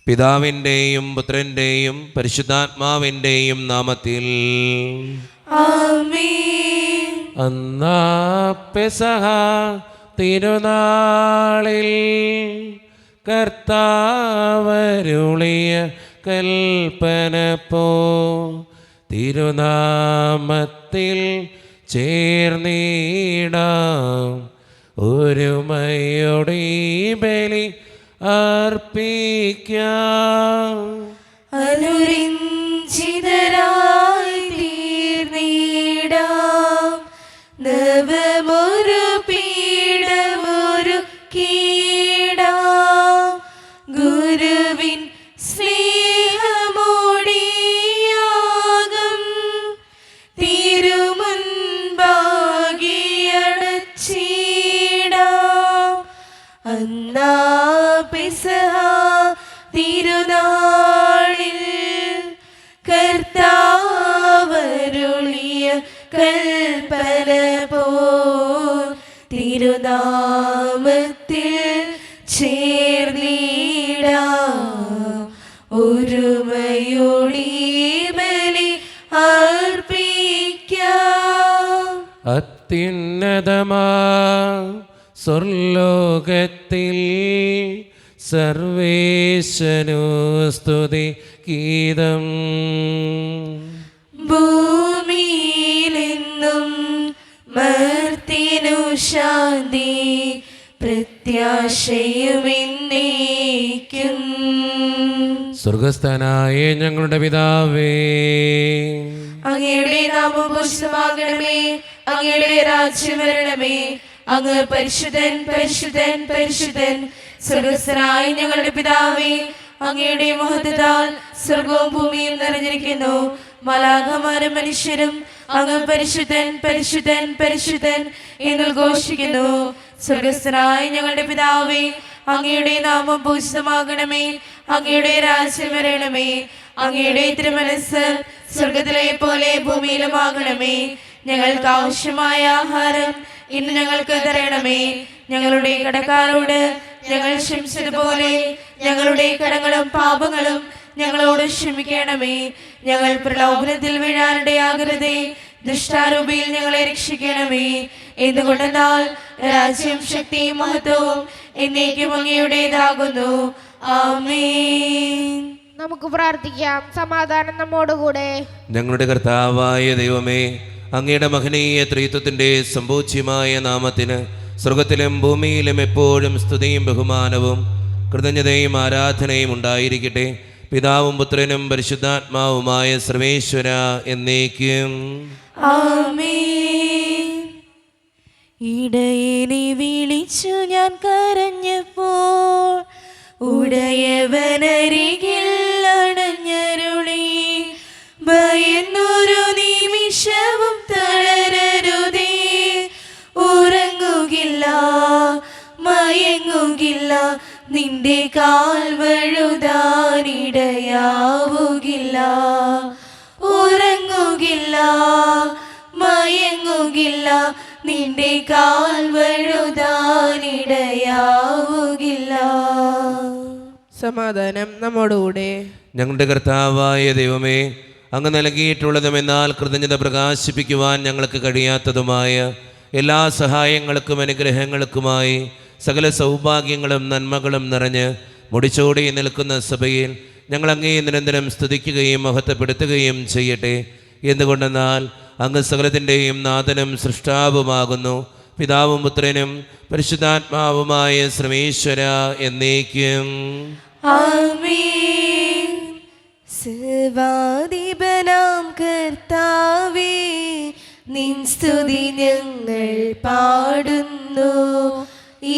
പിതാവിൻ്റെയും പുത്രൻ്റെയും പരിശുദ്ധാത്മാവിൻ്റെയും നാമത്തിൽ ആമേൻ. അന്നാ പെസഹ തിരുനാളിൽ കർത്താവരുളിയ കൽപ്പന പോ തിരുനാമത്തിൽ ചേർന്നിടാം ഒരുമയോടെ ബലി അർപ്പിക്കാം. അനുരഞ്ജിതരായി തീർന്നിടാം നവമൊരു പീഠമൊരു കീടാം ഗുരുവിൻ സ്നേഹമോടിയാകും തിരുമുൻപാകിയടച്ചിടാം. അന്നാ പെസഹ തിരുനാളിൽ കർത്താവരുളിയ കൽപ്പന പോൽ തിരുനാമത്തിൽ ചേർന്നിടാം ഒരുമയോടെ ബലി അർപ്പിക്കാം. അത്യുന്നതമാ സ്വർലോകത്തിൽ സർവേശനു സ്തുതി ഗീതം. ഭൂമിയിലെന്നും മർത്തിനു ശാന്തി പ്രത്യാശയുമെന്നേക്കും. സ്വർഗസ്ഥനായ ഞങ്ങളുടെ പിതാവേ, അങ്ങയുടെ നാമം പൂജിതമാകണമേ. അങ്ങയുടെ രാജ്യം വരണമേ. അങ്ങ് പരിശുദ്ധൻ പരിശുദ്ധൻ പരിശുദ്ധൻ. സ്വർഗസ്ഥനായ ഞങ്ങളുടെ പിതാവേ, അങ്ങയുടെ മഹത്വത്താൽ സ്വർഗവും ഭൂമിയും നിറഞ്ഞിരിക്കുന്നു. മാലാഖമാരും മനുഷ്യരും അങ്ങ് പരിശുദ്ധൻ പരിശുദ്ധൻ പരിശുദ്ധൻ എന്ന് ഘോഷിക്കുന്നു. സ്വർഗസ്ഥനായ ഞങ്ങളുടെ പിതാവേ, അങ്ങയുടെ നാമം പൂജിതമാകണമേ. അങ്ങയുടെ രാജ്യം വരണമേ. അങ്ങയുടെ തിരുമനസ്സ് സ്വർഗത്തിലെ പോലെ ഭൂമിയിലുമാകണമേ. ഞങ്ങൾക്ക് ആവശ്യമായ ആഹാരം ഇന്ന് ഞങ്ങൾക്ക് തരണമേ. ഞങ്ങളുടെ കടക്കാരോട് ഞങ്ങൾ ക്ഷമിച്ചതുപോലെ ഞങ്ങളുടെ കടങ്ങളും പാപങ്ങളും ഞങ്ങളോട് ക്ഷമിക്കണമേ. ഞങ്ങൾ പ്രലോഭനത്തിൽ വീഴാനിടയാകരുതേ. ദുഷ്ടാരൂപിയിൽ ഞങ്ങളെ രക്ഷിക്കണമേ. എന്തുകൊണ്ടെന്നാൽ രാജ്യം ശക്തിയും മഹത്വവും എന്നേക്കും അങ്ങയുടേതാകുന്നു. ആമേൻ. നമുക്ക് പ്രാർത്ഥിക്കാം. സമാധാനം നമ്മോടുകൂടെ. ഞങ്ങളുടെ കർത്താവായ ദൈവമേ, അങ്ങയുടെ മഹനീയ ത്രിത്വത്തിൻ്റെ സമ്പൂജ്യമായ നാമത്തിന് സ്വർഗത്തിലും ഭൂമിയിലും എപ്പോഴും സ്തുതിയും ബഹുമാനവും കൃതജ്ഞതയും ആരാധനയും ഉണ്ടായിരിക്കട്ടെ. പിതാവും പുത്രനും പരിശുദ്ധാത്മാവുമായ സർവേശ്വര എന്നേക്കും ആമേൻ. ഇടയനെ വിളിച്ചു ഞാൻ കരഞ്ഞപ്പോൾ ഉടയവനരികിൽ അണഞ്ഞരുളി. ഭയന്നൊരു നിമിഷവും തളരരുതേ. ഉറങ്ങുകില്ല മയങ്ങുകില്ല നിന്റെ കാൽ വഴുതാനിടയാവുകില്ല. ഉറങ്ങുകില്ല മയങ്ങുകില്ല നിന്റെ കാൽ വഴുതാനിടയാവുകില്ല. സമാധാനം നമ്മോടുകൂടെ. ഞങ്ങളുടെ കർത്താവായ ദൈവമേ, അങ്ങ് നൽകിയിട്ടുള്ളതും എന്നാൽ കൃതജ്ഞത പ്രകാശിപ്പിക്കുവാൻ ഞങ്ങൾക്ക് കഴിയാത്തതുമായ എല്ലാ സഹായങ്ങൾക്കും അനുഗ്രഹങ്ങൾക്കുമായി സകല സൗഭാഗ്യങ്ങളും നന്മകളും നിറഞ്ഞ് മുടിച്ചോടി നിൽക്കുന്ന സഭയിൽ ഞങ്ങൾ അങ്ങേ നിരന്തരം സ്തുതിക്കുകയും മഹത്വപ്പെടുത്തുകയും ചെയ്യട്ടെ. എന്തുകൊണ്ടെന്നാൽ അങ്ങ് സകലത്തിൻ്റെയും നാഥനും സൃഷ്ടാവുമാകുന്നു. പിതാവും പുത്രനും പരിശുദ്ധാത്മാവുമായ സർവേശ്വര എന്നേക്കും ആമേൻ. സർവാധിപനാം കർത്താവേ, നിൻ സ്തുതി ഞങ്ങൾ പാടുന്നു.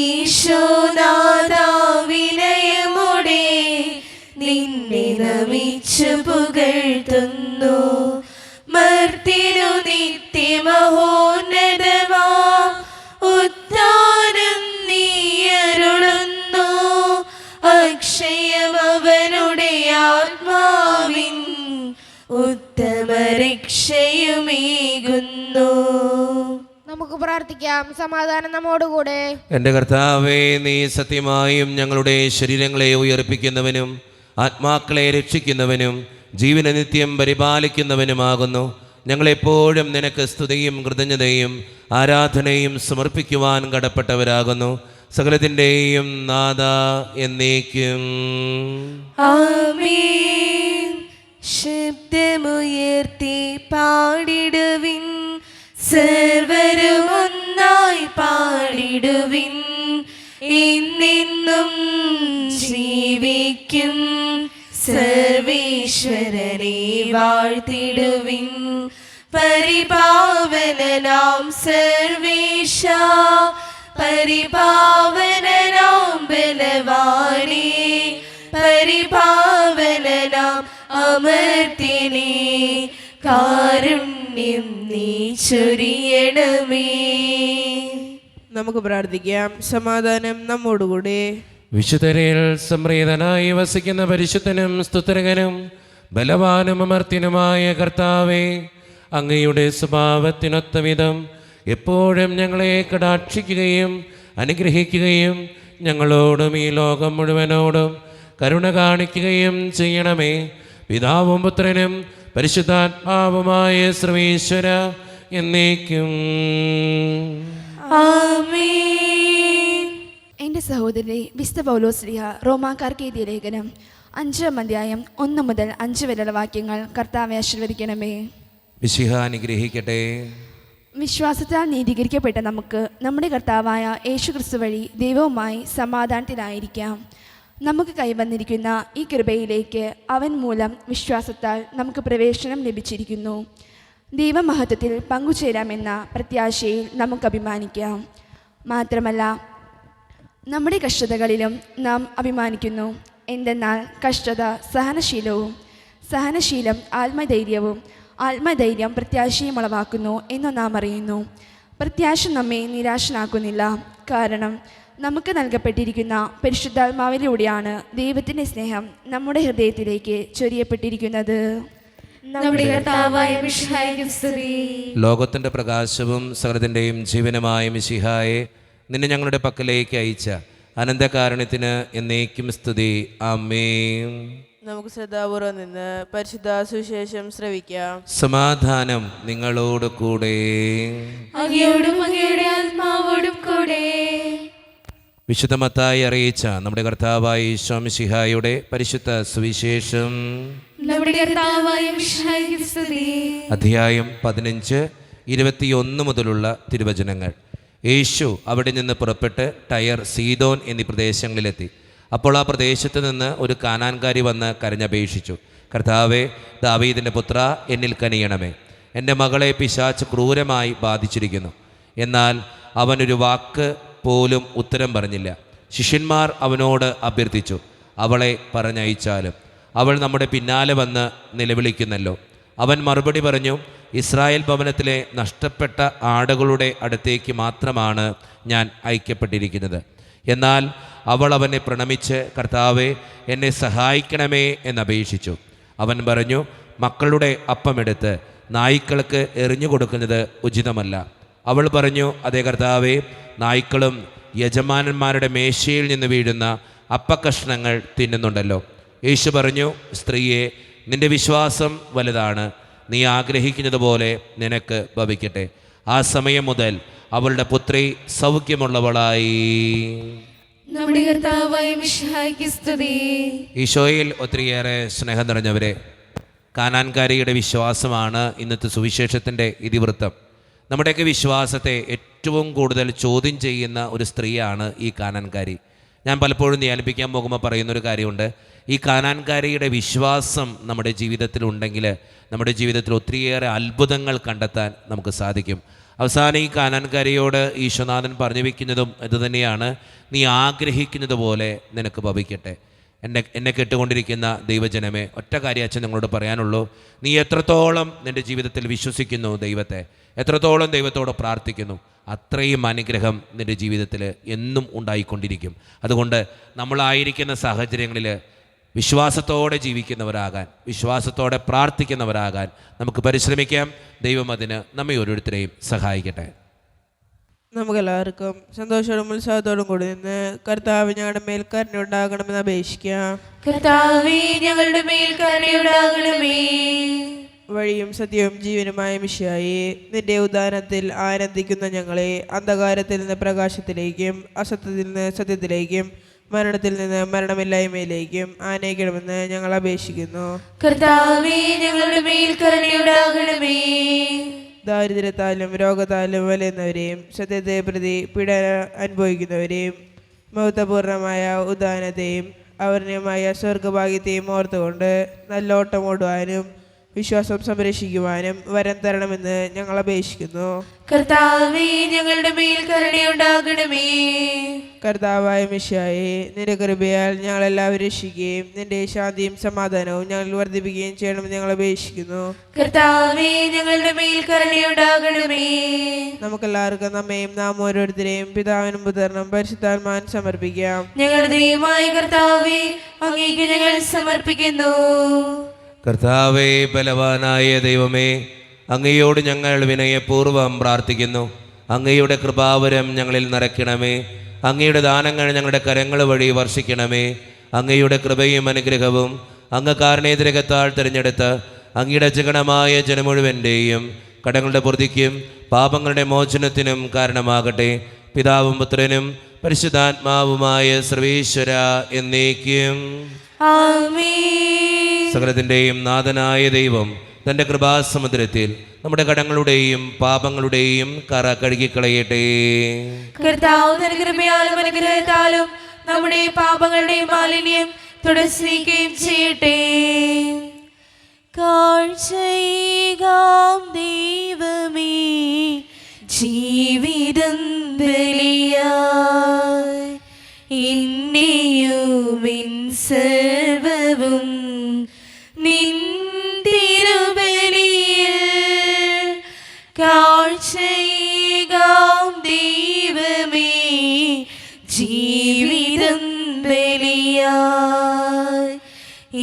ഈശോനാഥാ വിനയമോടെ നിന്നെ നമിച്ചു പുകഴ്ത്തുന്നു. മർത്തിനു നിത്യമഹോന്നതമാം ഉദ്ധാനം നീയരുളുന്നു. അക്ഷയമവനുടെ ആത്മാവിൻ ഉത്തമരക്ഷയുമേകുന്നു. നമുക്ക് പ്രാർത്ഥിക്കാം. സമാധാനം നമ്മോടുകൂടെ. എൻ്റെ കർത്താവേ, നീ സത്യമായും ഞങ്ങളുടെ ശരീരങ്ങളെ ഉയർപ്പിക്കുന്നവനും ആത്മാക്കളെ രക്ഷിക്കുന്നവനും ജീവനെ നിത്യം പരിപാലിക്കുന്നവനുമാകുന്നു. ഞങ്ങളെപ്പോഴും നിനക്ക് സ്തുതിയും കൃതജ്ഞതയും ആരാധനയും സമർപ്പിക്കുവാൻ കടപ്പെട്ടവരാകുന്നു. സകലത്തിൻ്റെയും നാഥ എന്നേക്കും ആമേൻ. ശബ്ദമുയർത്തി പാടിടുവിൻ, സർവരും ഒന്നായി പാടിടുവിൻ. എന്നെന്നും ജീവിക്കും സർവേശ്വരനെ വാഴ്ത്തിടുവിൻ. പരിപാവനനാം സർവേശ, പരിപാവനനാം ബലവാനേ, പരിപാവനനാം അമർത്തിനേ, കാരുണ്യം നീ ചൊരിയണമേ. നമുക്ക് പ്രാർത്ഥിക്കാം. സമാധാനം നമ്മോടുകൂടെ. വിശുദ്ധരിൽ സംപ്രീതനായി വസിക്കുന്ന പരിശുദ്ധനും സ്തുതരകനും ബലവാനും അമർത്യനുമായ കർത്താവേ, അങ്ങയുടെ സ്വഭാവത്തിനൊത്ത വിധം എപ്പോഴും ഞങ്ങളെ കടാക്ഷിക്കുകയും അനുഗ്രഹിക്കുകയും ഞങ്ങളോടും ഈ ലോകം മുഴുവനോടും കരുണ കാണിക്കുകയും ചെയ്യണമേ. പിതാവും പുത്രനും പരിശുദ്ധാത്മാവുമായ സർവേശ്വര എന്നേക്കും ആമേൻ. എൻ്റെ സഹോദരരെ, വിശുദ്ധ പൗലോസ്ലീഹ റോമാക്കാർക്ക് എഴുതിയ ലേഖനം 5-ാം അധ്യായം 1 മുതൽ 5 വരെയുള്ള വാക്യങ്ങൾ കർത്താവെ ആശീർവദിക്കണമേ. മിശിഹ അനുഗ്രഹിക്കട്ടെ. വിശ്വാസത്താൽ നീതീകരിക്കപ്പെട്ട നമുക്ക് നമ്മുടെ കർത്താവായ യേശുക്രിസ്തു വഴി ദൈവവുമായി സമാധാനത്തിലായിരിക്കാം. നമുക്ക് കൈവന്നിരിക്കുന്ന ഈ കൃപയിലേക്ക് അവൻ മൂലം വിശ്വാസത്താൽ നമുക്ക് പ്രവേശനം ലഭിച്ചിരിക്കുന്നു. ദൈവമഹത്വത്തിൽ പങ്കുചേരാമെന്ന പ്രത്യാശയിൽ നമുക്ക് അഭിമാനിക്കാം. മാത്രമല്ല, നമ്മുടെ കഷ്ടതകളിലും നാം അഭിമാനിക്കുന്നു. എന്തെന്നാൽ കഷ്ടത സഹനശീലവും, സഹനശീലം ആത്മധൈര്യവും, ആത്മധൈര്യം പ്രത്യാശയും ഉളവാക്കുന്നു എന്ന് നാം അറിയുന്നു. പ്രത്യാശ നമ്മെ നിരാശനാക്കുന്നില്ല. കാരണം നമുക്ക് നൽകപ്പെട്ടിരിക്കുന്ന പരിശുദ്ധാത്മാവിലൂടെയാണ് ദൈവത്തിൻ്റെ സ്നേഹം നമ്മുടെ ഹൃദയത്തിലേക്ക് ചൊരിയപ്പെട്ടിരിക്കുന്നത്. നമ്മുടെ കർത്താവായ മിശിഹായ്ക്ക് സ്തുതി. ലോകത്തിൻ്റെ പ്രകാശവും സകലത്തിൻ്റെയും ജീവനുമായ മിശിഹായെ, നിന്നെ ഞങ്ങളുടെ പക്കലേക്ക് അയച്ച അനന്തകാരുണ്യത്തിന് എന്നേക്കും സ്തുതി. ആമേൻ. നമുക്ക് ശ്രദ്ധാപൂർവം നിന്ന് പരിശുദ്ധ സുവിശേഷം ശ്രവിക്കാം. സമാധാനം നിങ്ങളോട് കൂടെ. അങ്ങയോടും അങ്ങയുടെ ആത്മാവോടും കൂടെ. വിശുദ്ധ മത്തായി അറിയിച്ച നമ്മുടെ കർത്താവായ ഈശോ മിശിഹായുടെ പരിശുദ്ധ സുവിശേഷം. നമ്മുടെ കർത്താവായ മിശിഹായ്ക്ക് സ്തുതി. അധ്യായം 15, 21 മുതലുള്ള തിരുവചനങ്ങൾ. യേശു അവിടെ നിന്ന് പുറപ്പെട്ട് ടയർ, സീദോൻ എന്നീ പ്രദേശങ്ങളിലെത്തി. അപ്പോൾ ആ പ്രദേശത്ത് നിന്ന് ഒരു കാനാൻകാരി വന്ന് കരഞ്ഞപേക്ഷിച്ചു, കർത്താവേ, ദാവീദിൻ്റെ പുത്ര, എന്നിൽ കനിയണമേ. എൻ്റെ മകളെ പിശാച് ക്രൂരമായി ബാധിച്ചിരിക്കുന്നു. എന്നാൽ അവനൊരു വാക്ക് പോലും ഉത്തരം പറഞ്ഞില്ല. ശിഷ്യന്മാർ അവനോട് അഭ്യർത്ഥിച്ചു, അവളെ പറഞ്ഞയച്ചാലും. അവൾ നമ്മുടെ പിന്നാലെ വന്ന് നിലവിളിക്കുന്നല്ലോ. അവൻ മറുപടി പറഞ്ഞു, ഇസ്രായേൽ ഭവനത്തിലെ നഷ്ടപ്പെട്ട ആടുകളുടെ അടുത്തേക്ക് മാത്രമാണ് ഞാൻ അയക്കപ്പെട്ടിരിക്കുന്നത്. എന്നാൽ അവൾ അവനെ പ്രണമിച്ച്, കർത്താവേ, എന്നെ സഹായിക്കണമേ എന്നപേക്ഷിച്ചു. അവൻ പറഞ്ഞു, മക്കളുടെ അപ്പമെടുത്ത് നായ്ക്കൾക്ക് എറിഞ്ഞു കൊടുക്കുന്നത് ഉചിതമല്ല. അവൾ പറഞ്ഞു, അതേ കർത്താവേ, നായ്ക്കളും യജമാനന്മാരുടെ മേശയിൽ നിന്ന് വീഴുന്ന അപ്പക്കഷ്ണങ്ങൾ തിന്നുന്നുണ്ടല്ലോ. യേശു പറഞ്ഞു, സ്ത്രീയെ, നിന്റെ വിശ്വാസം വലുതാണ്. നീ ആഗ്രഹിക്കുന്നത് പോലെ നിനക്ക് ഭവിക്കട്ടെ. ആ സമയം മുതൽ അവളുടെ പുത്രി സൗഖ്യമുള്ളവളായി. നമ്മുടെ കർത്താവായ മിശിഹായ്ക്ക് സ്തുതി. ഈശോയിൽ ഒത്തിരിയേറെ സ്നേഹം നിറഞ്ഞവരെ, കാനാൻകാരിയുടെ വിശ്വാസമാണ് ഇന്നത്തെ സുവിശേഷത്തിൻ്റെ ഇതിവൃത്തം. നമ്മുടെയൊക്കെ വിശ്വാസത്തെ ഏറ്റവും കൂടുതൽ ചോദ്യം ചെയ്യുന്ന ഒരു സ്ത്രീയാണ് ഈ കാനാൻകാരി. ഞാൻ പലപ്പോഴും ധ്യാനിപ്പിക്കാൻ പോകുമ്പോൾ പറയുന്നൊരു കാര്യമുണ്ട്. ഈ കാനാൻകാരിയുടെ വിശ്വാസം നമ്മുടെ ജീവിതത്തിലുണ്ടെങ്കിൽ നമ്മുടെ ജീവിതത്തിൽ ഒത്തിരിയേറെ അത്ഭുതങ്ങൾ കണ്ടെത്താൻ നമുക്ക് സാധിക്കും. അവസാനം ഈ കാനാൻകാരിയോട് ഈശോനാഥൻ പറഞ്ഞു വയ്ക്കുന്നതും ഇതുതന്നെയാണ്, നീ ആഗ്രഹിക്കുന്നത് പോലെ നിനക്ക് ഭവിക്കട്ടെ. എന്നെ കേട്ടുകൊണ്ടിരിക്കുന്ന ദൈവജനമേ, ഒറ്റ കാര്യം അച്ഛൻ നിങ്ങളോട് പറയാനുള്ളൂ. നീ എത്രത്തോളം നിൻ്റെ ജീവിതത്തിൽ വിശ്വസിക്കുന്നു ദൈവത്തെ, എത്രത്തോളം ദൈവത്തോട് പ്രാർത്ഥിക്കുന്നു, അത്രയും അനുഗ്രഹം നിൻ്റെ ജീവിതത്തിൽ എന്നും ഉണ്ടായിക്കൊണ്ടിരിക്കും. അതുകൊണ്ട് നമ്മളായിരിക്കുന്ന സാഹചര്യങ്ങളിൽ വിശ്വാസത്തോടെ ജീവിക്കുന്നവരാകാൻ, വിശ്വാസത്തോടെ പ്രാർത്ഥിക്കുന്നവരാകാൻ നമുക്ക് പരിശ്രമിക്കാം. ദൈവം അതിന് നമ്മെ ഓരോരുത്തരെയും സഹായിക്കട്ടെ. നമുക്കെല്ലാവർക്കും സന്തോഷത്തോടും ഉത്സാഹത്തോടും കൂടി നിന്ന് കർത്താവ് ഞങ്ങളുടെ മേൽ കരുണയുണ്ടാകണമെന്ന് അപേക്ഷിക്കാം. കർത്താവേ, ഞങ്ങളുടെ മേൽ കരുണയുണ്ടാകണമേ. വഴിയും സത്യവും ജീവനുമായ മിശിഹായേ, നിന്റെ ഉദാനത്തിൽ ആനന്ദിക്കുന്ന ഞങ്ങളെ അന്ധകാരത്തിൽ നിന്ന് പ്രകാശത്തിലേക്കും അസത്യത്തിൽ നിന്ന് സത്യത്തിലേക്കും മരണത്തിൽ നിന്ന് മരണമില്ലായ്മയിലേക്കും ആനയിക്കണമെന്ന് ഞങ്ങൾ അപേക്ഷിക്കുന്നു. കർത്താവേ, ഞങ്ങളുടെ മേൽ കരുണയുണ്ടാകണമേ. ദാരിദ്ര്യത്താലും രോഗത്താലും വലയുന്നവരെയും സത്യത്തെ പ്രതി പീഡന അനുഭവിക്കുന്നവരെയും മഹത്വപൂർണമായ ഉദാനത്തെയും അവർണ്യമായ സ്വർഗഭാഗ്യത്തെയും ഓർത്തുകൊണ്ട് നല്ലോട്ടം ഓടുവാനും വിശ്വാസം സംരക്ഷിക്കുവാനും വരം തരണമെന്ന് ഞങ്ങൾ അപേക്ഷിക്കുന്നു. കർത്താവേ, ഞങ്ങളുടെ മേൽ കരുണയുണ്ടാകണമേ. കർത്താവായ മിശിഹായേ, നിന്റെ കൃപയാൽ ഞങ്ങളെല്ലാവരും രക്ഷിക്കുകയും നിന്റെ ശാന്തിയും സമാധാനവും ഞങ്ങൾ വർദ്ധിപ്പിക്കുകയും ചെയ്യണമെന്ന് ഞങ്ങൾ അപേക്ഷിക്കുന്നു. കർത്താവേ, ഞങ്ങളുടെ മേൽ കരുണയുണ്ടാകണമേ. നമുക്കെല്ലാവർക്കും നമ്മയും നാം ഓരോരുത്തരെയും പിതാവിനും പുത്രനും പരിശുദ്ധാത്മാവിനും സമർപ്പിക്കാം. ഞങ്ങളുടെ ദൈവമായ കർത്താവേ, അങ്ങേക്ക് ഞങ്ങൾ സമർപ്പിക്കുന്നു. കർത്താവേ, ബലവാനായ ദൈവമേ, അങ്ങയോട് ഞങ്ങൾ വിനയപൂർവ്വം പ്രാർത്ഥിക്കുന്നു. അങ്ങയുടെ കൃപാവരം ഞങ്ങളിൽ നിറയ്ക്കണമേ. അങ്ങയുടെ ദാനങ്ങൾ ഞങ്ങളുടെ കരങ്ങൾ വഴി വർഷിക്കണമേ. അങ്ങയുടെ കൃപയും അനുഗ്രഹവും അങ്ങ് കാരണേതിരകത്താൽ തിരഞ്ഞെടുത്ത് അങ്ങയുടെ ജഗണമായ ജനം മുഴുവൻ്റെയും കടങ്ങളുടെ പൂർത്തിക്കും പാപങ്ങളുടെ മോചനത്തിനും കാരണമാകട്ടെ. പിതാവും പുത്രനും പരിശുദ്ധാത്മാവുമായ സർവേശ്വര എന്നേക്കും ആമേൻ. സകലത്തിൻ്റെയും നാഥനായ ദൈവം തൻ്റെ കൃപാസമുദ്രത്തിൽ നമ്മുടെ കടങ്ങളുടെയും പാപങ്ങളുടെയും കറ കഴുകിക്കളയട്ടെ. കർത്താവ് തന്റെ കൃപയാലും അനുഗ്രഹത്താലും നമ്മുടെ പാപങ്ങളുടെയും മാലിന്യം തുടച്ചിരിക്കുകയും ചെയ്യട്ടെ. കാഴ്ചയേകാം ദൈവമേ, ജീവിതം ബലിയായി എന്നെയും എൻ സർവ്വവും നിൻ തിരുബലിയിൽ കാഴ്ചയേകാം ദൈവമേ, ജീവിതം ബലിയായി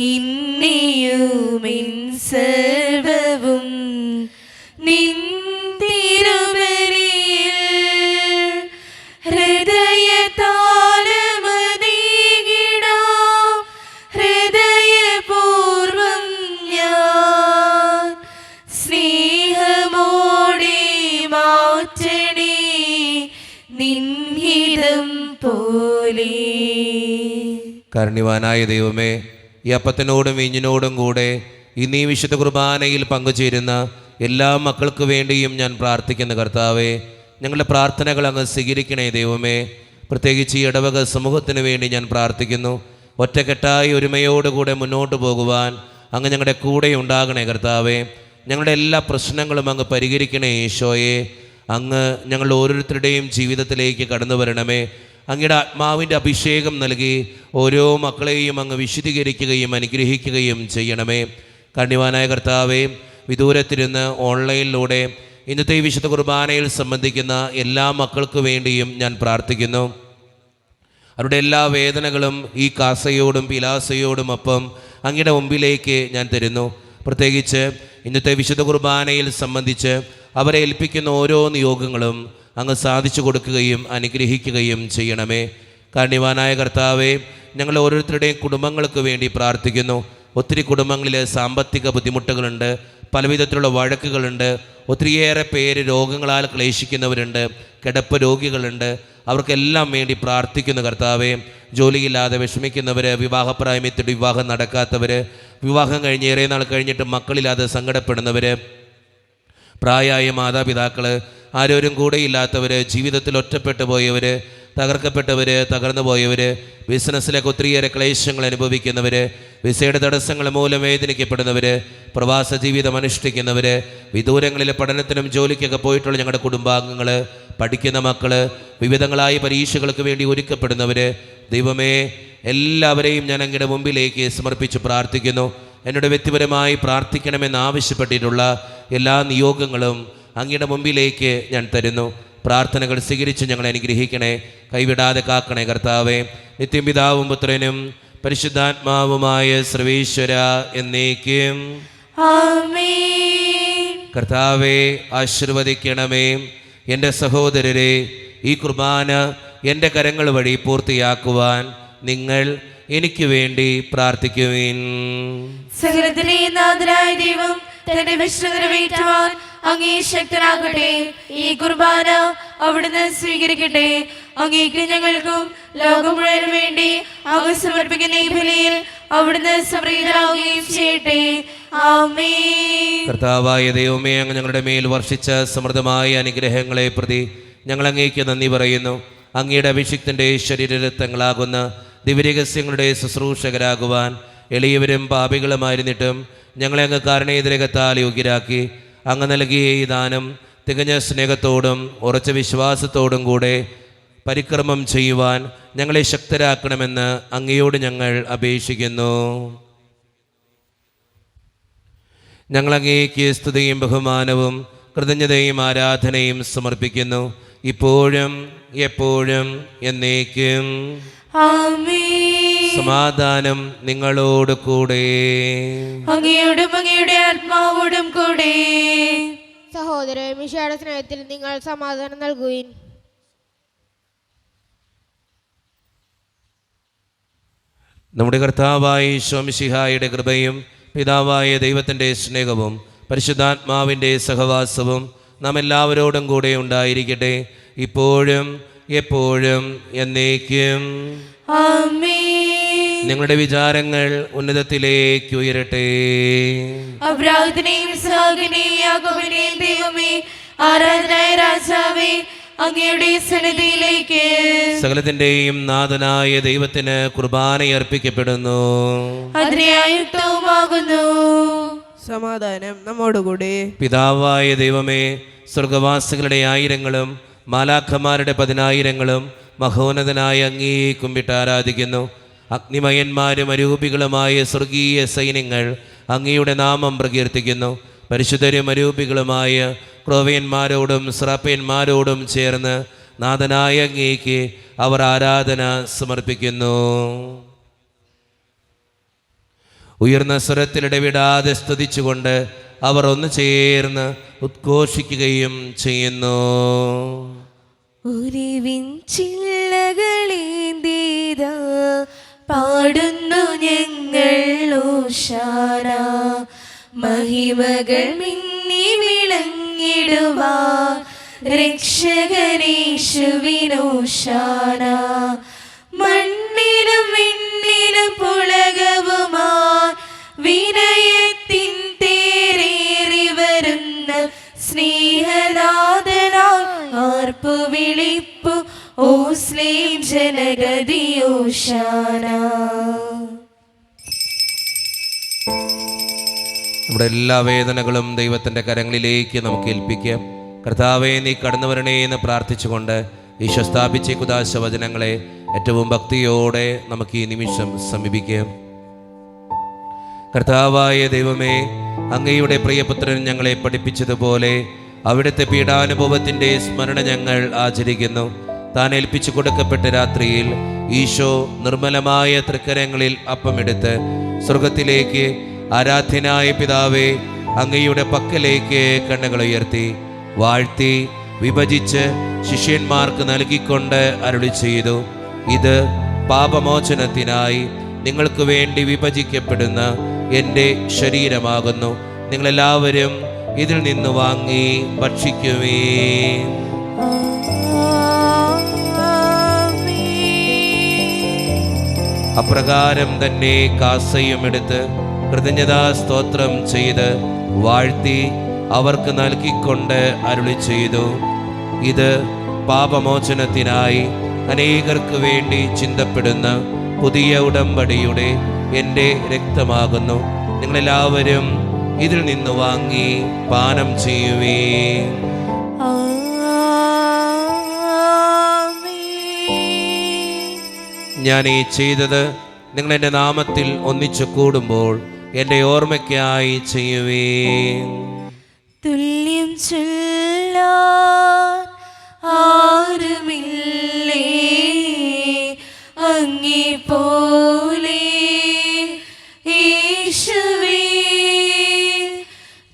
എന്നെയും എൻ സർവ്വവും നിൻ തിരുബലിയിൽ ഹൃദയപൂർവം ഞാൻ സ്നേഹമോടെ മാറ്റണേ നിൻഹിതം പോലെ. കാരുണ്യവാനായ ദൈവമേ, ഈ അപ്പത്തിനോടും വീഞ്ഞിനോടും കൂടെ ഇന്നീ വിശുദ്ധ കുർബാനയിൽ പങ്കുചേരുന്ന എല്ലാ മക്കൾക്ക് വേണ്ടിയും ഞാൻ പ്രാർത്ഥിക്കുന്ന കർത്താവേ, ഞങ്ങളുടെ പ്രാർത്ഥനകൾ അങ്ങ് സ്വീകരിക്കണേ ദൈവമേ. പ്രത്യേകിച്ച് ഈ ഇടവക സമൂഹത്തിന് വേണ്ടി ഞാൻ പ്രാർത്ഥിക്കുന്നു. ഒറ്റക്കെട്ടായി ഒരുമയോടുകൂടെ മുന്നോട്ട് പോകുവാൻ അങ്ങ് ഞങ്ങളുടെ കൂടെ ഉണ്ടാകണേ കർത്താവേ. ഞങ്ങളുടെ എല്ലാ പ്രശ്നങ്ങളും അങ്ങ് പരിഹരിക്കണേ ഈശോയെ. അങ്ങ് ഞങ്ങൾ ഓരോരുത്തരുടെയും ജീവിതത്തിലേക്ക് കടന്നു വരണമേ. അങ്ങയുടെ ആത്മാവിൻ്റെ അഭിഷേകം നൽകി ഓരോ മക്കളെയും അങ്ങ് വിശുദ്ധീകരിക്കുകയും അനുഗ്രഹിക്കുകയും ചെയ്യണമേ. കാരുണ്യവാനായ കർത്താവേ, വിദൂരത്തിരുന്ന് ഓൺലൈനിലൂടെ ഇന്നത്തെ ഈ വിശുദ്ധ കുർബാനയിൽ സംബന്ധിക്കുന്ന എല്ലാ മക്കൾക്ക് വേണ്ടിയും ഞാൻ പ്രാർത്ഥിക്കുന്നു. അവരുടെ എല്ലാ വേദനകളും ഈ കാസയോടും പിലാസയോടും ഒപ്പം അങ്ങയുടെ മുമ്പിലേക്ക് ഞാൻ തരുന്നു. പ്രത്യേകിച്ച് ഇന്നത്തെ വിശുദ്ധ കുർബാനയിൽ സംബന്ധിച്ച് അവരെ ഏൽപ്പിക്കുന്ന ഓരോ നിയോഗങ്ങളും അങ്ങ് സാധിച്ചു കൊടുക്കുകയും അനുഗ്രഹിക്കുകയും ചെയ്യണമേ. കാരുണ്യവാനായ കർത്താവേ, ഞങ്ങൾ ഓരോരുത്തരുടെയും കുടുംബങ്ങൾക്ക് വേണ്ടി പ്രാർത്ഥിക്കുന്നു. ഒത്തിരി കുടുംബങ്ങളിൽ സാമ്പത്തിക ബുദ്ധിമുട്ടുകളുണ്ട്, പലവിധത്തിലുള്ള വഴക്കുകളുണ്ട്, ഒത്തിരിയേറെ പേര് രോഗങ്ങളാൽ ക്ലേശിക്കുന്നവരുണ്ട്, കിടപ്പ് രോഗികളുണ്ട്. അവർക്കെല്ലാം വേണ്ടി പ്രാർത്ഥിക്കുന്നു കർത്താവേ. ജോലിയില്ലാതെ വിഷമിക്കുന്നവർ, വിവാഹപ്രായമത്തിൽ വിവാഹം നടക്കാത്തവർ, വിവാഹം കഴിഞ്ഞ് ഏറെ നാൾ കഴിഞ്ഞിട്ട് മക്കളില്ലാതെ സങ്കടപ്പെടുന്നവർ, പ്രായമായ മാതാപിതാക്കൾ, ആരോരും കൂടെയില്ലാത്തവർ, ജീവിതത്തിൽ ഒറ്റപ്പെട്ടു പോയവർ, തകർക്കപ്പെട്ടവർ, തകർന്നു പോയവർ, ബിസിനസ്സിലേക്ക് ഒത്തിരിയേറെ ക്ലേശങ്ങൾ അനുഭവിക്കുന്നവർ, വിസയുടെ തടസ്സങ്ങൾ മൂലം വേദനിക്കപ്പെടുന്നവർ, പ്രവാസ ജീവിതം അനുഷ്ഠിക്കുന്നവർ, വിദൂരങ്ങളിലെ പഠനത്തിനും ജോലിക്കൊക്കെ പോയിട്ടുള്ള ഞങ്ങളുടെ കുടുംബാംഗങ്ങൾ, പഠിക്കുന്ന മക്കൾ, വിവിധങ്ങളായ പരീക്ഷകൾക്ക് വേണ്ടി ഒരുക്കപ്പെടുന്നവർ, ദൈവമേ, എല്ലാവരെയും ഞാൻ അങ്ങയുടെ മുമ്പിലേക്ക് സമർപ്പിച്ച് പ്രാർത്ഥിക്കുന്നു. എന്നോട് വ്യക്തിപരമായി പ്രാർത്ഥിക്കണമെന്ന് ആവശ്യപ്പെട്ടിട്ടുള്ള എല്ലാ നിയോഗങ്ങളും അങ്ങയുടെ മുമ്പിലേക്ക് ഞാൻ തരുന്നു. പ്രാർത്ഥനകൾ സ്വീകരിച്ച് ഞങ്ങളെ അനുഗ്രഹിക്കണേ, കൈവിടാതെ കാക്കണേ കർത്താവേ. നിത്യം പിതാവും പുത്രനും പരിശുദ്ധാത്മാവുമായ സർവേശ്വര എന്നേക്കും ആമേൻ. കർത്താവേ, ആശീർവദിക്കണമേ. എൻ്റെ സഹോദരരെ, ഈ കുർബാന എൻ്റെ കരങ്ങൾ വഴി പൂർത്തിയാക്കുവാൻ നിങ്ങൾ എനിക്ക് വേണ്ടി പ്രാർത്ഥിക്കുവിൻ. സകലത്തിലെ നാഥനായ ദൈവം തന്റെ വിഷ്ണു നിറവേറ്റുവാൻ അങ്ങേ ശക്തനാകട്ടെ. ഈ കുർബാന അവിടുന്ന് സ്വീകരിക്കട്ടെ. അങ്ങേക്ക് ഞങ്ങൾക്കും ലോകം മുഴുവനും വേണ്ടി അങ്ങ് സമർപ്പിക്കുന്ന ഈ ബലിയിൽ അവിടുന്ന് സംപ്രീതനാവുകയും ചെയ്യട്ടെ. ആമേൻ. കർത്താവായ ദൈവമേ, അങ്ങ് ഞങ്ങളുടെ മേൽ വർഷിച്ച സമൃദ്ധമായ അനുഗ്രഹങ്ങളെ പ്രതി ഞങ്ങൾ അങ്ങേക്ക് നന്ദി പറയുന്നു. അങ്ങയുടെ അഭിഷിക്തൻ്റെ ശരീരരക്തങ്ങളാകുന്ന ദിവ്യരഹസ്യങ്ങളുടെ ശുശ്രൂഷകരാകുവാൻ എളിയവരും പാപികളുമായിരുന്നിട്ടും ഞങ്ങളെ അങ്ങ് കാരുണ്യതിരകത്താൽ യോഗ്യരാക്കി. അങ്ങ് നൽകിയ ഈ ദാനം തികഞ്ഞ സ്നേഹത്തോടും ഉറച്ച വിശ്വാസത്തോടും കൂടെ പരിക്രമം ചെയ്യുവാൻ ഞങ്ങളെ ശക്തരാക്കണമെന്ന് അങ്ങയോട് ഞങ്ങൾ അപേക്ഷിക്കുന്നു. ഞങ്ങൾ അങ്ങേക്ക് സ്തുതിയും ബഹുമാനവും കൃതജ്ഞതയും ആരാധനയും സമർപ്പിക്കുന്നു, ഇപ്പോഴും എപ്പോഴും എന്നേക്കും. ആമേൻ. സമാധാനം നിങ്ങളോട് കൂടെ. അങ്ങയോടും അങ്ങയുടെ ആത്മാവോടും കൂടെ. സഹോദര മിശിഹായുടെ സ്നേഹത്തിൽ നിങ്ങൾ സമാധാനം നൽകുവിൻ. നമ്മുടെ കർത്താവായ ഈശോ മിശിഹായുടെ കൃപയും പിതാവായ ദൈവത്തിൻ്റെ സ്നേഹവും പരിശുദ്ധാത്മാവിൻ്റെ സഹവാസവും നാം എല്ലാവരോടും കൂടെ ഉണ്ടായിരിക്കട്ടെ, ഇപ്പോഴും എപ്പോഴും എന്നേക്കും. ആമേൻ. നിങ്ങളുടെ വിചാരങ്ങൾ ഉന്നതത്തിലേക്ക് ഉയരട്ടെ. അബ്രാഹത്തിനെയും ഇസ്ഹാക്കിനെയും യാക്കോബിനെയും ദൈവമേ, ആരാധനായ രാജാവേ, അങ്ങയുടെ സന്നിധിയിലേക്ക് സകലത്തിൻ്റെയും നാഥനായ ദൈവത്തിന് കുർബാനയർപ്പിക്കപ്പെടുന്നു. അതിനെ ആയുക്തവുമാകുന്നു. സമാധാനം നമ്മോടുകൂടെ. പിതാവായ ദൈവമേ, സ്വർഗവാസികളുടെ ആയിരങ്ങളും മാലാഖമാരുടെ 10,000ങ്ങളും മഹോന്നതനായ അങ്ങേ കുമ്പിട്ട് ആരാധിക്കുന്നു. അഗ്നിമയന്മാരും അരൂപികളുമായ സ്വർഗീയ സൈന്യങ്ങൾ അങ്ങയുടെ നാമം പ്രകീർത്തിക്കുന്നു. പരിശുദ്ധരും അരൂപികളുമായ ക്രോവ്യന്മാരോടും സ്രാപ്യന്മാരോടും ചേർന്ന് നാഥനായ അങ്ങേക്ക് അവർ ആരാധന സമർപ്പിക്കുന്നു. ഉയർന്ന സ്വരത്തിലിടവിടാതെ സ്തുതിച്ചുകൊണ്ട് അവർ ഒന്ന് ചേർന്ന് ഉദ്ഘോഷിക്കുകയും ചെയ്യുന്നു. ഉരുവിൻ ചില്ലകളേന്തിതാ പാടുന്നു ഞങ്ങൾ ഓശാന. മഹിമകൾ മിന്നി വിളങ്ങിടുവാൻ രക്ഷകനേശുവിനോശാന. മണ്ണിലും വിണ്ണിലും പുളകവുമായി വിനയത്തിൻ തേരേറി വരുന്ന സ്നേഹനാഥനായി ആർപ്പു വിളിപ്പു ഓസ്ലേം ജനഗതിയോശാന. നമ്മുടെ എല്ലാ വേദനകളും ദൈവത്തിൻ്റെ കരങ്ങളിലേക്ക് നമുക്ക് ഏൽപ്പിക്കാം. കർത്താവേ, നീ കടന്നു വരണേ എന്ന് പ്രാർത്ഥിച്ചുകൊണ്ട് ഈശോ സ്ഥാപിച്ച കുദാശ വചനങ്ങളെ ഏറ്റവും ഭക്തിയോടെ നമുക്ക് ഈ നിമിഷം സമീപിക്കാം. കർത്താവായ ദൈവമേ, അങ്ങയുടെ പ്രിയപുത്രൻ ഞങ്ങളെ പഠിപ്പിച്ചതുപോലെ അവിടുത്തെ പീഡാനുഭവത്തിൻ്റെ സ്മരണ ഞങ്ങൾ ആചരിക്കുന്നു. താൻ ഏൽപ്പിച്ചു കൊടുക്കപ്പെട്ട രാത്രിയിൽ ഈശോ നിർമ്മലമായ തൃക്കരങ്ങളിൽ അപ്പമെടുത്ത് സ്വർഗത്തിലേക്ക് ആരാധ്യനായ പിതാവേ അങ്ങയുടെ പക്കലേക്ക് കണ്ണുകൾ ഉയർത്തി വാഴ്ത്തി വിഭജിച്ച് ശിഷ്യന്മാർക്ക് നൽകിക്കൊണ്ട് അരുളി ചെയ്തു, ഇത് പാപമോചനത്തിനായി നിങ്ങൾക്ക് വേണ്ടി വിഭജിക്കപ്പെടുന്ന എൻ്റെ ശരീരമാകുന്നു. നിങ്ങളെല്ലാവരും ഇതിൽ നിന്ന് വാങ്ങി ഭക്ഷിക്കുവീൻ. അപ്രകാരം തന്നെ കാസയും എടുത്ത് കൃതജ്ഞതാ സ്തോത്രം ചെയ്ത് വാഴ്ത്തി അവർക്ക് നൽകിക്കൊണ്ട് അരുളി ചെയ്തു, ഇത് പാപമോചനത്തിനായി അനേകർക്ക് വേണ്ടി ചിന്തപ്പെടുന്ന പുതിയ ഉടമ്പടിയുടെ എൻ്റെ രക്തമാകുന്നു. നിങ്ങളെല്ലാവരും ഇതിൽ നിന്ന് വാങ്ങി പാനം ചെയ്യുവീൻ. ഞാൻ ഈ ചെയ്തത് നിങ്ങൾ എൻ്റെ നാമത്തിൽ ഒന്നിച്ചു കൂടുമ്പോൾ എൻ്റെ ഓർമ്മയ്ക്കായി ചെയ്യുവീൻ. തുല്യം ചൊല്ലാൻ ആരുമില്ലേ അങ്ങേ പോലെ യേശുവേ.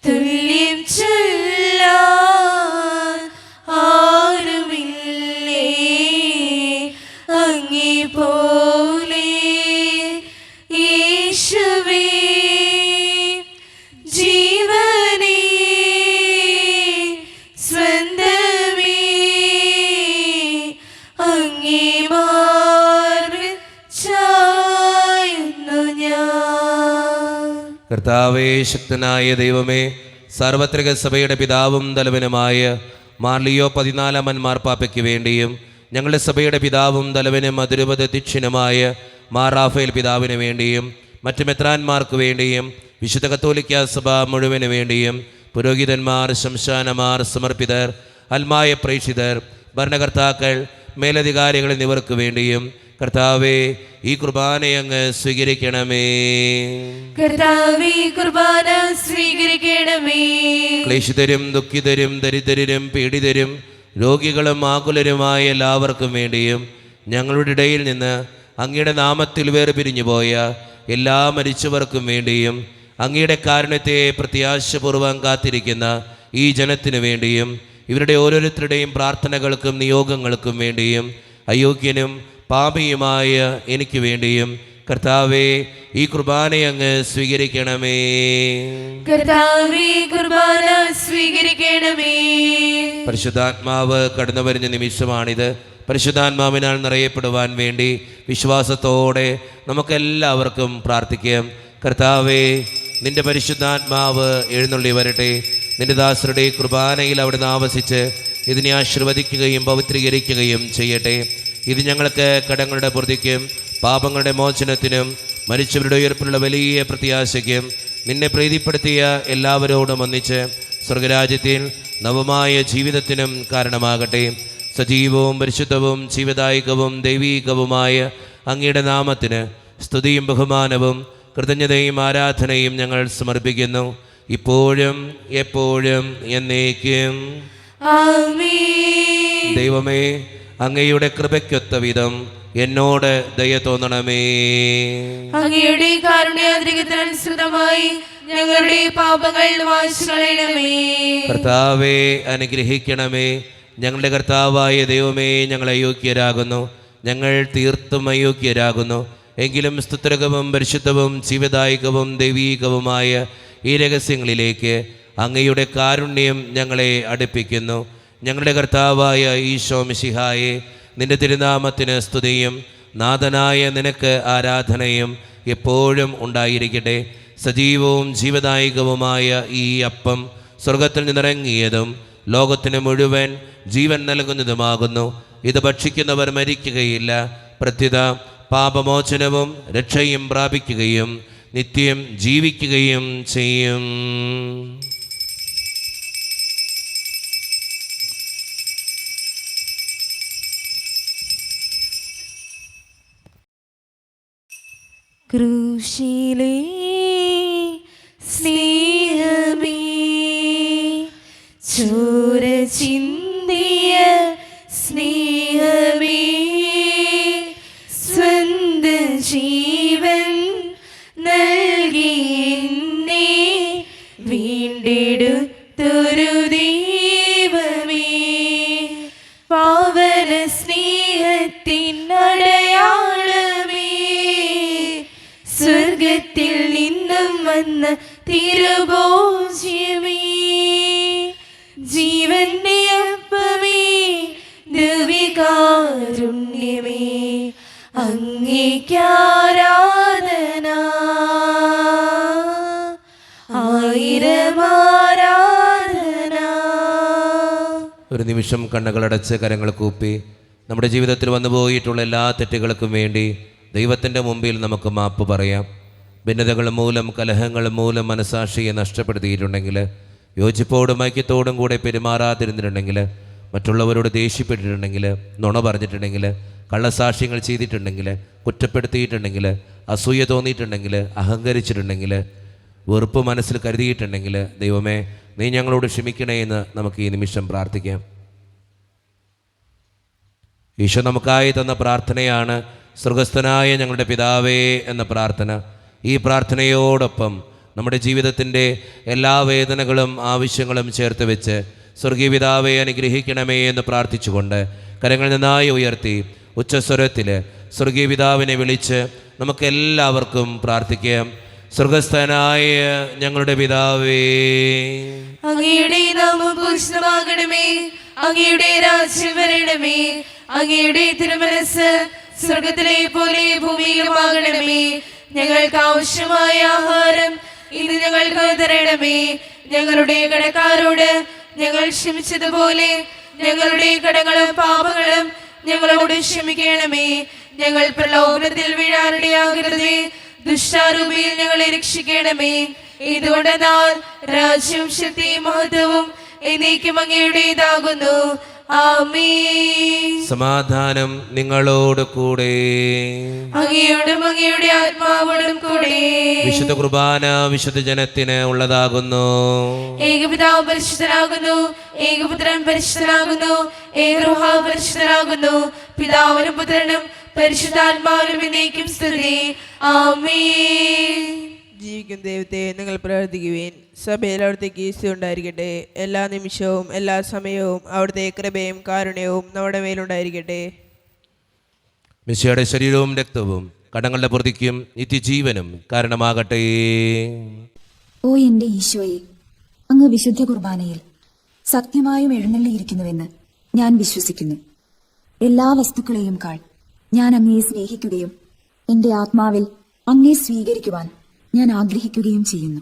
തുല്യം ചൊല്ലാൻ കർത്താവേ, ശക്തനായ ദൈവമേ, സാർവത്രിക സഭയുടെ പിതാവും തലവനുമായ മാർ ലിയോ 14 മാർപ്പാപ്പയ്ക്ക് വേണ്ടിയും ഞങ്ങളുടെ സഭയുടെ പിതാവും തലവനും അതിരൂപതധ്യക്ഷനുമായ മാർ റാഫേൽ പിതാവിന് വേണ്ടിയും മറ്റ് മെത്രാന്മാർക്ക് വേണ്ടിയും വിശുദ്ധ കത്തോലിക്ക സഭ മുഴുവന് വേണ്ടിയും പുരോഹിതന്മാർ, ശംശാനമാർ, സമർപ്പിതർ, അൽമായ പ്രേക്ഷിതർ, ഭരണകർത്താക്കൾ, മേലധികാരികൾ എന്നിവർക്ക് വേണ്ടിയും കർത്താവേ, ഈ കുർബാനയങ്ങ് സ്വീകരിക്കണമേ. കർത്താവേ, കുർബാന സ്വീകരിക്കണമേ. ക്ലേശിതരും ദുഃഖിതരും ദരിദ്രരും പീഡിതരും രോഗികളും ആകുലരുമായ എല്ലാവർക്കും വേണ്ടിയും ഞങ്ങളുടെ ഇടയിൽ നിന്ന് അങ്ങയുടെ നാമത്തിൽ വേർപിരിഞ്ഞുപോയ എല്ലാ മരിച്ചവർക്കും വേണ്ടിയും അങ്ങയുടെ കാരുണ്യത്തെ പ്രത്യാശപൂർവ്വം കാത്തിരിക്കുന്ന ഈ ജനത്തിനു വേണ്ടിയും ഇവരുടെ ഓരോരുത്തരുടെയും പ്രാർത്ഥനകൾക്കും നിയോഗങ്ങൾക്കും വേണ്ടിയും അയോഗ്യനും പാപിയുമായ എനിക്ക് വേണ്ടിയും കർത്താവേ, ഈ കുർബാനയങ്ങ് സ്വീകരിക്കണമേ. കർത്താവേ, കുർബാന സ്വീകരിക്കണമേ. പരിശുദ്ധാത്മാവ് കടന്നു വരുന്ന നിമിഷമാണിത്. പരിശുദ്ധാത്മാവിനാൽ നിറയപ്പെടുവാൻ വേണ്ടി വിശ്വാസത്തോടെ നമുക്കെല്ലാവർക്കും പ്രാർത്ഥിക്കാം. കർത്താവേ, നിന്റെ പരിശുദ്ധാത്മാവ് എഴുന്നള്ളി വരട്ടെ. നിന്റെ ദാസരുടെ കുർബാനയിൽ അവിടുന്ന് ആവസിച്ച് ഇതിനെ ആശീർവദിക്കുകയും പവിത്രീകരിക്കുകയും ചെയ്യട്ടെ. ഇത് ഞങ്ങൾക്ക് കടങ്ങളുടെ പൊറുതിക്കും പാപങ്ങളുടെ മോചനത്തിനും മരിച്ചവരുടെ ഉയർപ്പിലുള്ള വലിയ പ്രത്യാശയ്ക്കും നിന്നെ പ്രീതിപ്പെടുത്തിയ എല്ലാവരോടും ഒന്നിച്ച് സ്വർഗരാജ്യത്തിൽ നവമായ ജീവിതത്തിനും കാരണമാകട്ടെ. സജീവവും പരിശുദ്ധവും ജീവദായകവും ദൈവീകവുമായ അങ്ങയുടെ നാമത്തിന് സ്തുതിയും ബഹുമാനവും കൃതജ്ഞതയും ആരാധനയും ഞങ്ങൾ സമർപ്പിക്കുന്നു, ഇപ്പോഴും എപ്പോഴും എന്നേക്കും. ആമേൻ. ദൈവമേ, അങ്ങയുടെ കൃപയ്ക്കൊത്ത വിധം എന്നോട് ദയ തോന്നണമേ. അങ്ങയുടെ കാരുണ്യാതിരികതനുസൃതമായി ഞങ്ങളുടെ പാപങ്ങൾ വാങ്ങിച്ചുകളയണമേ. കർത്താവേ, അനുഗ്രഹിക്കണമേ. ഞങ്ങളുടെ കർത്താവായ ദൈവമേ, ഞങ്ങൾ അയോഗ്യരാകുന്നു, ഞങ്ങൾ തീർത്തും അയോഗ്യരാകുന്നു. എങ്കിലും സ്തുത്രകവും പരിശുദ്ധവും ജീവദായകവും ദൈവീകവുമായ ഈ രഹസ്യങ്ങളിലേക്ക് അങ്ങയുടെ കാരുണ്യം ഞങ്ങളെ അടുപ്പിക്കുന്നു. ഞങ്ങളുടെ കർത്താവായ ഈശോ മിശിഹായെ, നിന്റെ തിരുനാമത്തിന് സ്തുതിയും നാഥനായ നിനക്ക് ആരാധനയും എപ്പോഴും ഉണ്ടായിരിക്കട്ടെ. സജീവവും ജീവദായകവുമായ ഈ അപ്പം സ്വർഗത്തിൽ നിന്നിറങ്ങിയതും ലോകത്തിന് മുഴുവൻ ജീവൻ നൽകുന്നതുമാകുന്നു. ഇത് ഭക്ഷിക്കുന്നവർ മരിക്കുകയില്ല, പ്രത്യുത പാപമോചനവും രക്ഷയും പ്രാപിക്കുകയും നിത്യം ജീവിക്കുകയും ചെയ്യും. ക്രൂശിലേ സ്നേഹമേ, ചോര ചിന്തിയ സ്നേഹമേ, സ്വന്ത ജീവൻ നൽകി എന്നെ വീണ്ടെടുത്തൊരു ദൈവമേ, പാവന സ്നേഹത്തിൻ അടയാളമേ, സ്വർഗത്തിൽ നിന്നും വന്ന തിരുഭോജ്യമേ, ജീവന്റെ അപ്പമേ, ദിവ്യകാരുണ്യമേ, അങ്ങേക്കാരാധന, ആയിരം ആരാധന. ഒരു നിമിഷം കണ്ണുകളടച്ച് കരങ്ങൾ കൂപ്പി നമ്മുടെ ജീവിതത്തിൽ വന്നുപോയിട്ടുള്ള എല്ലാ തെറ്റുകൾക്കും വേണ്ടി ദൈവത്തിൻ്റെ മുമ്പിൽ നമുക്ക് മാപ്പ് പറയാം. ഭിന്നതകൾ മൂലം, കലഹങ്ങൾ മൂലം മനസാക്ഷിയെ നഷ്ടപ്പെടുത്തിയിട്ടുണ്ടെങ്കിൽ, യോജിപ്പോടും ഐക്യത്തോടും കൂടെ പെരുമാറാതിരുന്നിട്ടുണ്ടെങ്കിൽ, മറ്റുള്ളവരോട് ദേഷ്യപ്പെട്ടിട്ടുണ്ടെങ്കിൽ, നുണ പറഞ്ഞിട്ടുണ്ടെങ്കിൽ, കള്ളസാക്ഷ്യങ്ങൾ ചെയ്തിട്ടുണ്ടെങ്കിൽ, കുറ്റപ്പെടുത്തിയിട്ടുണ്ടെങ്കിൽ, അസൂയ തോന്നിയിട്ടുണ്ടെങ്കിൽ, അഹങ്കരിച്ചിട്ടുണ്ടെങ്കിൽ, വെറുപ്പ് മനസ്സിൽ കരുതിയിട്ടുണ്ടെങ്കിൽ, ദൈവമേ നീ ഞങ്ങളോട് ക്ഷമിക്കണേ എന്ന് നമുക്ക് ഈ നിമിഷം പ്രാർത്ഥിക്കാം. ഈശോ നമുക്കായി തന്ന പ്രാർത്ഥനയാണ് സ്വർഗസ്ഥനായ ഞങ്ങളുടെ പിതാവേ എന്ന പ്രാർത്ഥന. ഈ പ്രാർത്ഥനയോടൊപ്പം നമ്മുടെ ജീവിതത്തിൻ്റെ എല്ലാ വേദനകളും ആവശ്യങ്ങളും ചേർത്ത് വെച്ച് സ്വർഗീയ പിതാവേ അനുഗ്രഹിക്കണമേ എന്ന് പ്രാർത്ഥിച്ചുകൊണ്ട് കരങ്ങൾ നന്നായി ഉയർത്തി ഉച്ചസ്വരത്തിൽ സ്വർഗീയ പിതാവിനെ വിളിച്ച് നമുക്കെല്ലാവർക്കും പ്രാർത്ഥിക്കാം. സ്വർഗസ്ഥനായ ഞങ്ങളുടെ പിതാവേ, അങ്ങയുടെ നാമം പൂജിതമാകണമേ, അങ്ങയുടെ രാജ്യം വരണമേ, അങ്ങയുടെ തിരുമനസ്സ് സ്വർഗത്തിലെ പോലെ ഭൂമിയിലുമാകണമേ. ഞങ്ങൾക്ക് ആവശ്യമായ ആഹാരം ഇത് ഞങ്ങൾക്ക് തരണമേ. ഞങ്ങളുടെ കടക്കാരോട് ഞങ്ങൾ ക്ഷമിച്ചതുപോലെ ഞങ്ങളുടെ കടങ്ങളും പാപങ്ങളും ഞങ്ങളോട് ക്ഷമിക്കണമേ. ഞങ്ങൾ പ്രലോഭനത്തിൽ വീഴാനിടയാകരുതേ. ദുഷ്ടാരൂപിയിൽ ഞങ്ങളെ രക്ഷിക്കണമേ. ഇതുകൊണ്ടെന്നാൽ രാജ്യവും ശക്തിയും മഹത്വവും എന്നേക്കും അങ്ങയുടേതാകുന്നു. ആമേൻ. സമാധാനം നിങ്ങളോട് കൂടെ. അങ്ങയോടും അങ്ങയുടെ ആത്മാവോടും കൂടെ. വിശുദ്ധ കുർബാന വിശുദ്ധ ജനത്തിന് ഉള്ളതാകുന്നു. ഏകപിതാവ് പരിശുദ്ധനാകുന്നു, ഏകപുത്രൻ പരിശുദ്ധനാകുന്നു, ഏകരൂഹ പരിശുദ്ധനാകുന്നു. പിതാവിനും പുത്രനും പരിശുദ്ധാത്മാവിനും എന്നേക്കും സ്തുതി. ആമേൻ. ജീവിക്കുന്ന ദൈവത്തെ നിങ്ങൾ പ്രാർത്ഥിക്കുവിൻ. സഭയിൽ അവിടുത്തേക്ക് ഈസ്തി ഉണ്ടായിരിക്കട്ടെ. എല്ലാ നിമിഷവും എല്ലാ സമയവും അവിടുത്തെ കൃപയും കാരുണ്യവും നമ്മുടെ മേലുണ്ടായിരിക്കട്ടെ. മിശിഹായുടെ ശരീരവും രക്തവും കടങ്ങളുടെ പ്രതിക്കും നിത്യജീവനും കാരണമാകട്ടെ. ഓ എന്റെ ഈശോയെ, അങ്ങ് വിശുദ്ധ കുർബാനയിൽ സത്യമായും എഴുന്നള്ളിയിരിക്കുന്നുവെന്ന് ഞാൻ വിശ്വസിക്കുന്നു. എല്ലാ വസ്തുക്കളെയും കാൾ ഞാൻ അങ്ങയെ സ്നേഹിക്കുകയും എന്റെ ആത്മാവിൽ അങ്ങയെ സ്വീകരിക്കുവാൻ ഞാൻ ആഗ്രഹിക്കുകയും ചെയ്യുന്നു.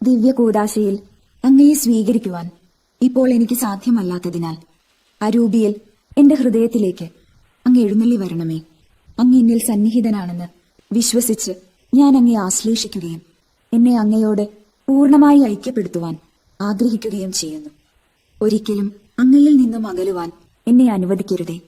ദിവ്യ കൂദാശയിൽ അങ്ങയെ സ്വീകരിക്കുവാൻ ഇപ്പോൾ എനിക്ക് സാധ്യമല്ലാത്തതിനാൽ അരൂപിയിൽ എന്റെ ഹൃദയത്തിലേക്ക് അങ്ങ് എഴുന്നള്ളി വരണമേ. അങ്ങ് എന്നിൽ സന്നിഹിതനാണെന്ന് വിശ്വസിച്ച് ഞാൻ അങ്ങയെ ആശ്ലേഷിക്കുകയും എന്നെ അങ്ങയോട് പൂർണ്ണമായി ഐക്യപ്പെടുത്തുവാൻ ആഗ്രഹിക്കുകയും ചെയ്യുന്നു. ഒരിക്കലും അങ്ങയിൽ നിന്നും അകലുവാൻ എന്നെ അനുവദിക്കരുതേ.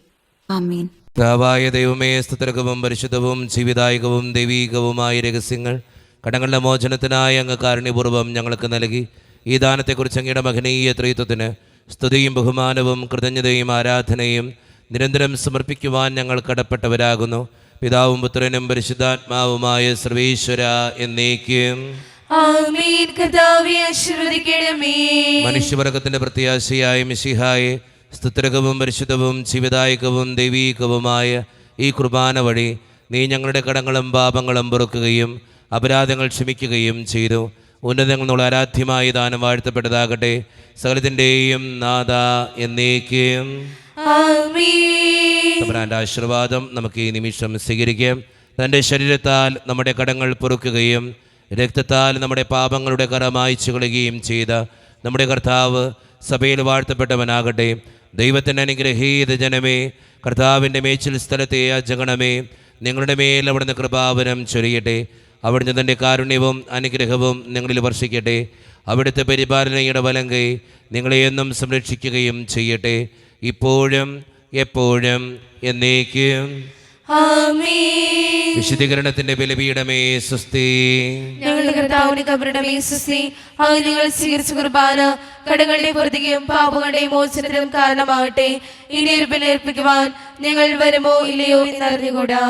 ആമേൻ. പിതാവായ ദൈവമേ, സ്തുത്യർഹവും പരിശുദ്ധവും ജീവിതായകവും ദൈവീകവുമായ രഹസ്യങ്ങൾ കടങ്ങളുടെ മോചനത്തിനായി അങ്ങ് കാരുണ്യപൂർവ്വം ഞങ്ങൾക്ക് നൽകി. ഈ ദാനത്തെക്കുറിച്ച് അങ്ങയുടെ മഹനീയ ത്രിത്വത്തിന് സ്തുതിയും ബഹുമാനവും കൃതജ്ഞതയും ആരാധനയും നിരന്തരം സമർപ്പിക്കുവാൻ ഞങ്ങൾ കടപ്പെട്ടവരാകുന്നു. പിതാവും പുത്രനും പരിശുദ്ധാത്മാവുമായ സർവേശ്വര എന്നേക്കും ആമേൻ. കർത്താവേ ആശീർവദിക്കണമേ. മനുഷ്യവർഗത്തിന്റെ പ്രത്യാശയായ മിശിഹായെ, സ്തുത്യർഹവും പരിശുദ്ധവും ജീവിതായകവും ദൈവീകവുമായ ഈ കുർബാന വഴി നീ ഞങ്ങളുടെ കടങ്ങളും പാപങ്ങളും പൊറുക്കുകയും അപരാധങ്ങൾ ക്ഷമിക്കുകയും ചെയ്തു. ഉന്നതങ്ങളുള്ള ആരാധ്യമായ ദാനം വാഴ്ത്തപ്പെട്ടതാകട്ടെ. സകലത്തിൻ്റെയും നാഥ എന്നേക്കും ആമേൻ. തമ്പുരാന്റെ ആശീർവാദം നമുക്ക് ഈ നിമിഷം സ്വീകരിക്കാം. തൻ്റെ ശരീരത്താൽ നമ്മുടെ കടങ്ങൾ പൊറുക്കുകയും രക്തത്താൽ നമ്മുടെ പാപങ്ങളുടെ കറ മായ്ച്ചു കളയുകയും ചെയ്ത നമ്മുടെ കർത്താവ് സഭയിൽ വാഴ്ത്തപ്പെട്ടവനാകട്ടെ. ദൈവത്തിൻ്റെ അനുഗ്രഹീത ജനമേ, കർത്താവിൻ്റെ മേച്ചിൽ സ്ഥലത്തെ യാചകണമേ, നിങ്ങളുടെ മേൽ അവിടുന്ന് കൃപാവനം ചൊരിയട്ടെ. അവിടുന്ന് തൻ്റെ കാരുണ്യവും അനുഗ്രഹവും നിങ്ങളിൽ വർഷിക്കട്ടെ. അവിടുത്തെ പരിപാലനയുടെ വലങ്കൈ നിങ്ങളെ എന്നും സംരക്ഷിക്കുകയും ചെയ്യട്ടെ, ഇപ്പോഴും എപ്പോഴും എന്നേക്കും. ആമേൻ. വിശുദ്ധീകരണത്തിന്റെ ബലിപീഠമേ സ്വസ്തി. ഞങ്ങളുടെ കർത്താവിന്റെ കബറിടമേ സ്വസ്തി. അങ്ങ് ഞങ്ങൾ സ്വീകരിച്ച കുർബാന കടങ്ങളുടെ പൊറുതിക്കും പാപങ്ങളുടെയും മോചനത്തിനും കാരണമാകട്ടെ. ഇനി ഒരു ബലിയർപ്പിക്കുവാൻ ഞങ്ങൾ വരുമോ ഇല്ലയോ എന്നറിഞ്ഞുകൂടാ.